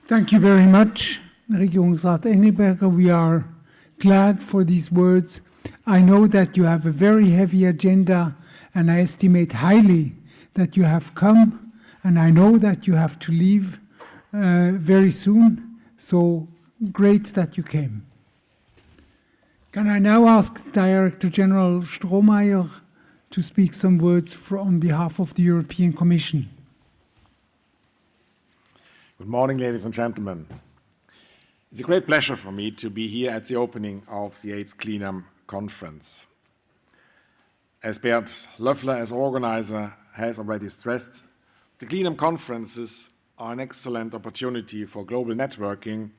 Thank you very much, Regierungsrat Engelberger. We are glad for these words. I know that you have a very heavy agenda, and I estimate highly that you have come, and I know that you have to leave very soon, so great that you came. Can I now ask Director General Strohmeier to speak some words on behalf of the European Commission? Good morning, ladies and gentlemen. It's a great pleasure for me to be here at the opening of the 8th CLINAM conference. As Bert Löffler, as organizer, has already stressed, the CLINAM conferences are an excellent opportunity for global networking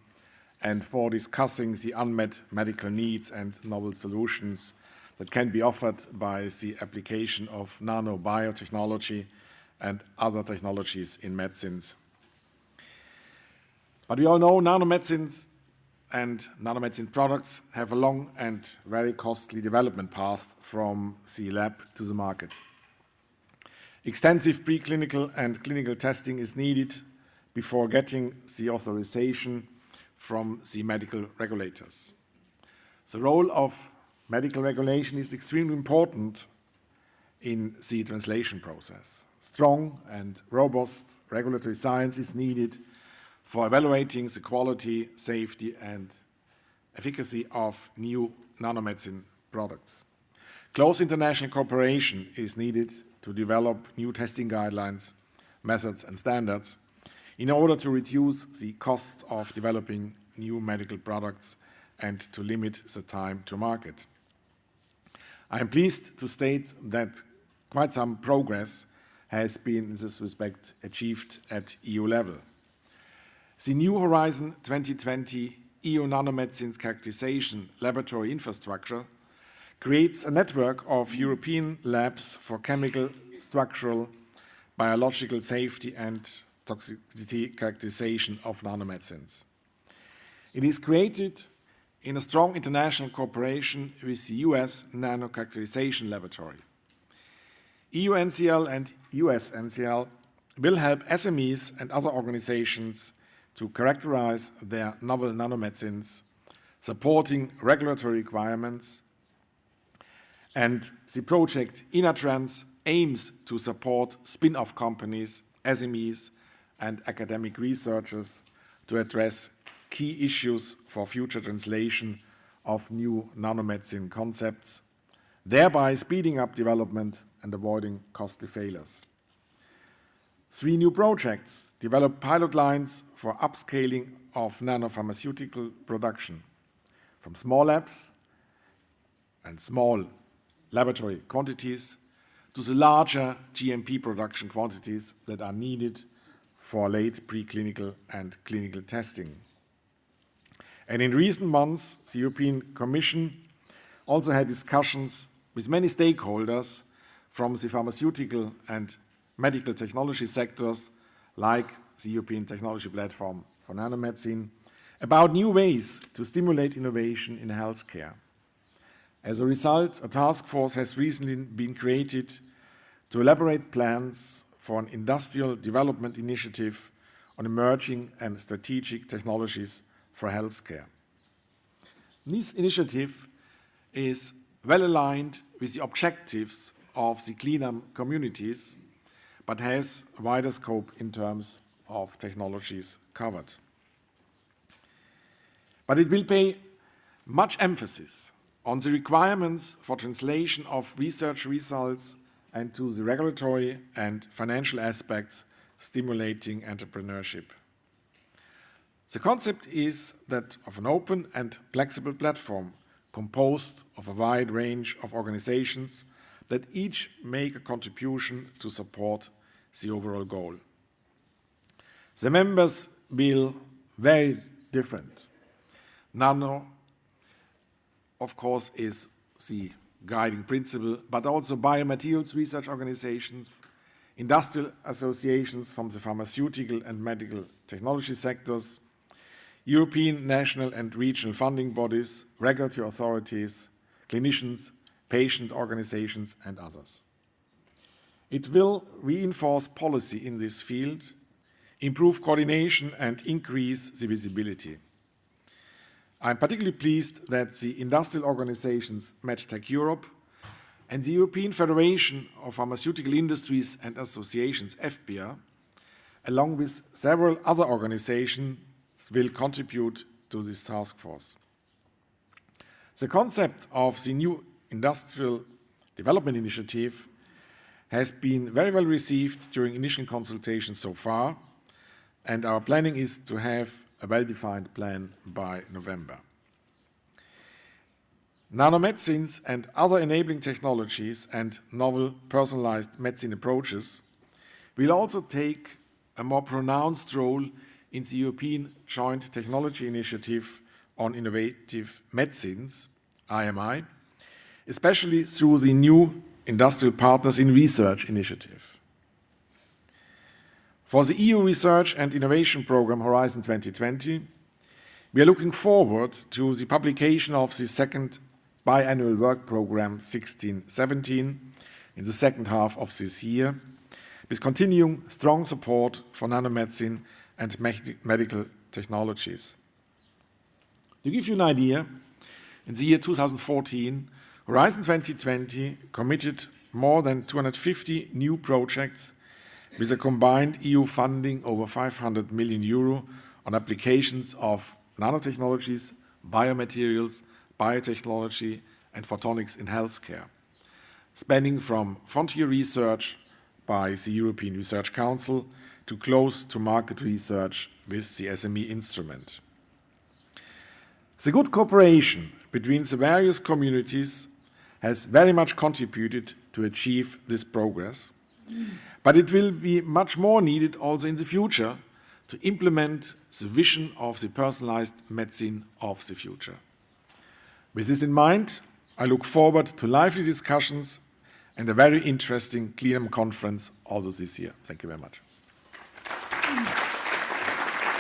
and for discussing the unmet medical needs and novel solutions that can be offered by the application of nanobiotechnology and other technologies in medicines. But we all know nanomedicines and nanomedicine products have a long and very costly development path from the lab to the market. Extensive preclinical and clinical testing is needed before getting the authorization from the medical regulators. The role of medical regulation is extremely important in the translation process. Strong and robust regulatory science is needed for evaluating the quality, safety, and efficacy of new nanomedicine products. Close international cooperation is needed to develop new testing guidelines, methods, and standards in order to reduce the cost of developing new medical products and to limit the time to market. I am pleased to state that quite some progress has been in this respect achieved at EU level. The new Horizon 2020 EU nanomedicines characterization laboratory infrastructure creates a network of European labs for chemical, structural, biological safety and toxicity characterization of nanomedicines. It is created in a strong international cooperation with the US Nano Characterization Laboratory. EU NCL and US NCL will help SMEs and other organizations to characterize their novel nanomedicines, supporting regulatory requirements, and the project INATRANS aims to support spin-off companies, SMEs, and academic researchers to address key issues for future translation of new nanomedicine concepts, thereby speeding up development and avoiding costly failures. 3 new projects develop pilot lines for upscaling of nanopharmaceutical production from small labs and small laboratory quantities to the larger GMP production quantities that are needed for late preclinical and clinical testing. And in recent months, the European Commission also had discussions with many stakeholders from the pharmaceutical and medical technology sectors, like the European Technology Platform for Nanomedicine, about new ways to stimulate innovation in healthcare. As a result, a task force has recently been created to elaborate plans for an industrial development initiative on emerging and strategic technologies for healthcare. This initiative is well aligned with the objectives of the CLINAM communities, but has a wider scope in terms of technologies covered. But it will pay much emphasis on the requirements for translation of research results and to the regulatory and financial aspects stimulating entrepreneurship. The concept is that of an open and flexible platform composed of a wide range of organizations that each make a contribution to support the overall goal. The members will very different. Nano, of course, is the guiding principle, but also biomaterials research organizations, industrial associations from the pharmaceutical and medical technology sectors, European, national and regional funding bodies, regulatory authorities, clinicians, patient organizations, and others. It will reinforce policy in this field improve coordination and increase the visibility. I'm particularly pleased that the industrial organizations MedTech Europe and the European Federation of Pharmaceutical Industries and Associations, FBIA, along with several other organizations, will contribute to this task force. The concept of the new Industrial Development Initiative has been very well received during initial consultations so far, and our planning is to have a well-defined plan by November. Nanomedicines and other enabling technologies and novel personalized medicine approaches will also take a more pronounced role in the European Joint Technology Initiative on Innovative Medicines, IMI, especially through the new Industrial Partners in Research initiative. For the EU Research and Innovation Programme Horizon 2020, we are looking forward to the publication of the second biannual work programme 16-17 in the second half of this year, with continuing strong support for nanomedicine and medical technologies. To give you an idea, in the year 2014, Horizon 2020 committed more than 250 new projects with a combined EU funding over 500 million euro on applications of nanotechnologies, biomaterials, biotechnology, and photonics in healthcare, spanning from frontier research by the European Research Council to close-to-market research with the SME instrument. The good cooperation between the various communities has very much contributed to achieve this progress, but it will be much more needed also in the future to implement the vision of the personalized medicine of the future. With this in mind, I look forward to lively discussions and a very interesting CLINAM conference also this year. Thank you very much.